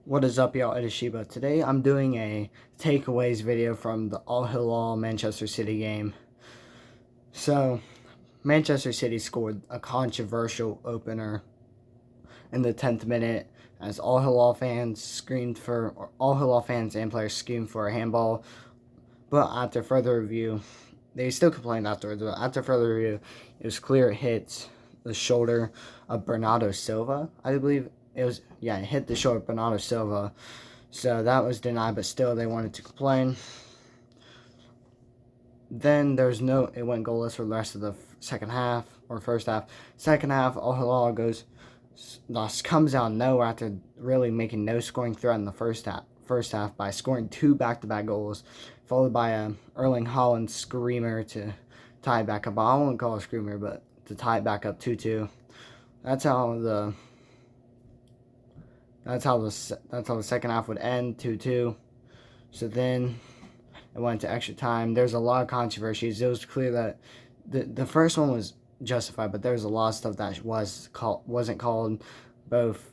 What is up, y'all? It is Shiba. Today I'm doing a takeaways video from the Al Hilal Manchester City game. So, Manchester City scored a controversial opener in the 10th minute as Al Hilal fans and players screamed for a handball. But after further review, they still complained afterwards. But after further review, it was clear it hit the shoulder of Bernardo Silva. I believe it was. Yeah, it hit the shoulder of Bernardo Silva. So that was denied, but still they wanted to complain. Then it went goalless for the rest of the second half, or first half. Second half, Al Hilal comes out of nowhere after really making no scoring threat in the first half by scoring two back-to-back goals, followed by a Erling Haaland screamer to tie it back up. I won't call it a screamer, but to tie it back up 2-2. That's how the second half would end, 2-2. So then it went to extra time. There's a lot of controversies. It was clear that the first one was justified, but there was a lot of stuff that wasn't called, both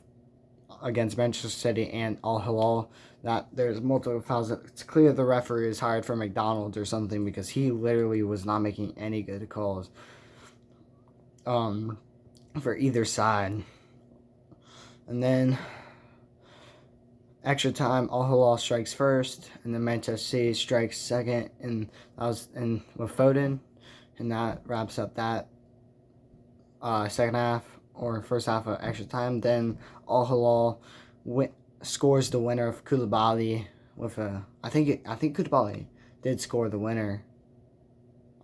against Manchester City and Al Hilal. That there's multiple fouls. It's clear the referee is hired from McDonald's or something, because he literally was not making any good calls for either side. And then extra time, Al Hilal strikes first, and then Manchester City strikes second, and with Foden, and that wraps up that second half or first half of extra time. Then Al Hilal scores the winner of Koulibaly with I think Koulibaly did score the winner.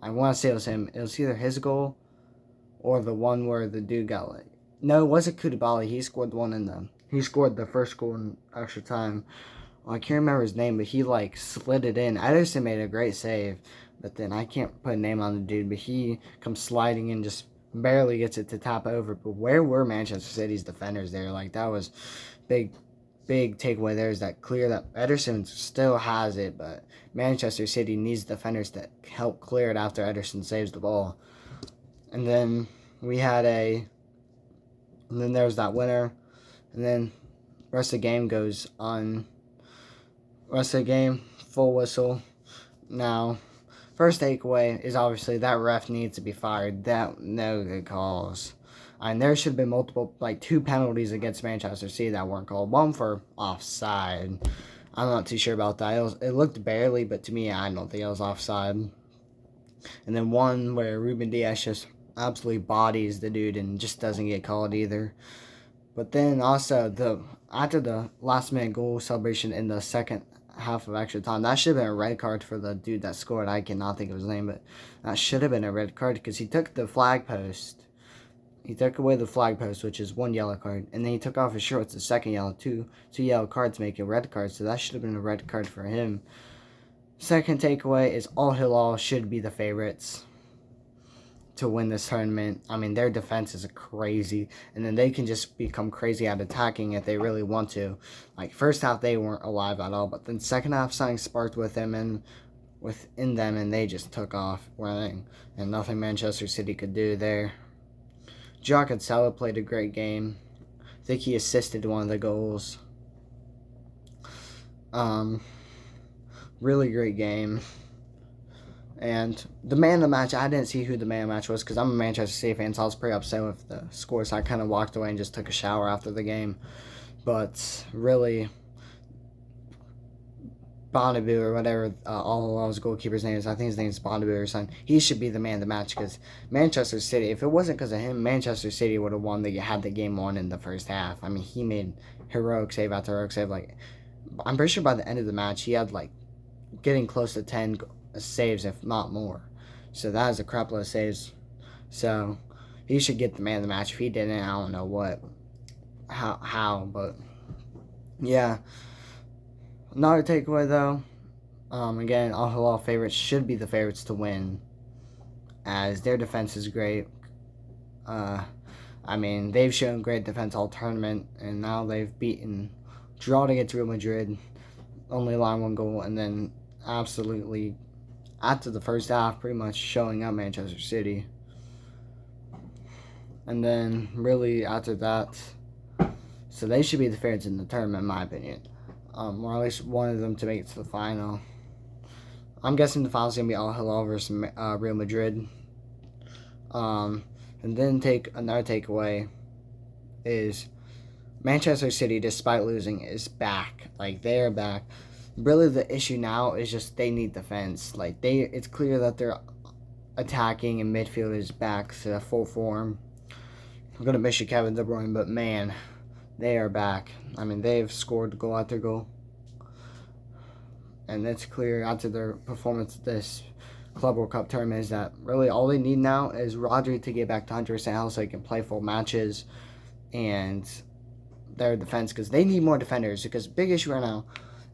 I want to say it was him. It was either his goal or the one where the dude got no, it wasn't Koulibaly. He scored he scored the first goal in extra time. Well, I can't remember his name, but he slid it in. Ederson made a great save, but then I can't put a name on the dude, but he comes sliding in, just barely gets it to tap over. But where were Manchester City's defenders there? That was big takeaway there, is that clear that Ederson still has it, but Manchester City needs defenders to help clear it after Ederson saves the ball. And then there's that winner, and then rest of the game goes on. Rest of the game, full whistle. Now, first takeaway is obviously that ref needs to be fired. That no good calls. And there should have been two penalties against Manchester City that weren't called. One for offside. I'm not too sure about that. It looked barely, but to me, I don't think it was offside. And then one where Ruben Dias just absolutely bodies the dude and just doesn't get called either. But then also after the last minute goal celebration in the second half of extra time, that should have been a red card for the dude that scored. I cannot think of his name, but that should have been a red card because he took the flag post. He took away the flag post, which is one yellow card, and then he took off his shirt. It's the second yellow. Two yellow cards make a red card, so that should have been a red card for him. Second takeaway is Al Hilal should be the favorites to win this tournament. I mean, their defense is crazy, and then they can just become crazy at attacking if they really want to. First half they weren't alive at all, but then second half something sparked within them, and they just took off running, and nothing Manchester City could do there. Joao Cancelo played a great game. I think he assisted one of the goals. Really great game. And the man of the match, I didn't see who the man of the match was because I'm a Manchester City fan, so I was pretty upset with the score, so I kind of walked away and just took a shower after the game. But really, Bonnaboo or whatever Al Hilal's goalkeeper's name is, I think his name is Bonnaboo or something, he should be the man of the match because Manchester City, if it wasn't because of him, Manchester City would have had the game won in the first half. I mean, he made heroic save after heroic save. I'm pretty sure by the end of the match, he had getting close to 10 saves, if not more. So that is a crap load of saves. So he should get the man of the match. If he didn't, I don't know how, but yeah. Another takeaway though, again, Al Hilal favorites should be the favorites to win, as their defense is great. I mean, they've shown great defense all tournament, and now they've drawn against Real Madrid, only allowing one goal, and then absolutely after the first half pretty much showing up Manchester City. And then really after that, So they should be the favorites in the tournament, in my opinion. Or at least one of them to make it to the final. I'm guessing the final's going to be Al Hilal versus Real Madrid. And then another takeaway is Manchester City, despite losing, is back. Like, they are back. Really, the issue now is just they need defense. Like, it's clear that their attacking and midfield is back to full form. I'm going to miss you, Kevin De Bruyne, but man, they are back. I mean, they've scored goal after goal. And it's clear after their performance this Club World Cup tournament is that really all they need now is Rodri to get back to 100% health so he can play full matches. And their defense, because they need more defenders. Because the big issue right now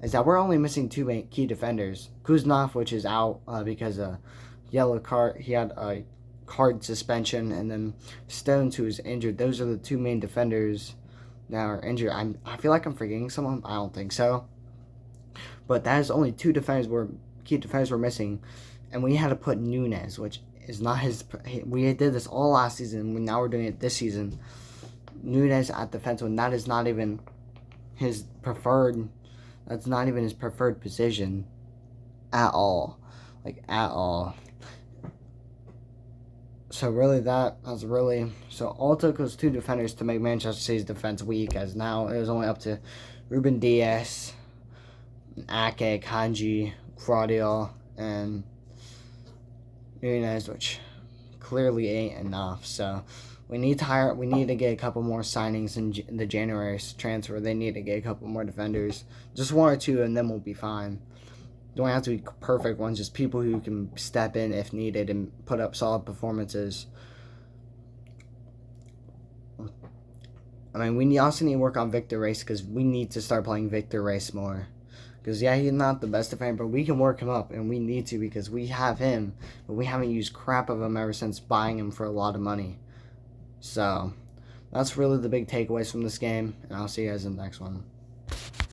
is that we're only missing two main key defenders. Kuznov, which is out because of yellow card. He had a card suspension. And then Stones, who is injured. Those are the two main defenders that are injured. I feel like I'm forgetting someone. I don't think so. But that is only two key defenders we're missing. And we had to put Nunez, which is not his. We did this all last season. Now we're doing it this season. Nunez at defense when that is not even his preferred. That's not even his preferred position at all. Like, at all. So really so all it took was two defenders to make Manchester City's defense weak, as now it was only up to Ruben Dias, Ake, Kanji, Guardiola, and Nunez, which clearly ain't enough. So we need to get a couple more signings in the January transfer. They need to get a couple more defenders, just one or two, and then we'll be fine. Don't have to be perfect ones, just people who can step in if needed and put up solid performances. I mean, we also need to work on Victor Race, because we need to start playing Victor Race more. Because, yeah, he's not the best defender, but we can work him up, and we need to, because we have him, but we haven't used crap of him ever since buying him for a lot of money. So, that's really the big takeaways from this game, and I'll see you guys in the next one.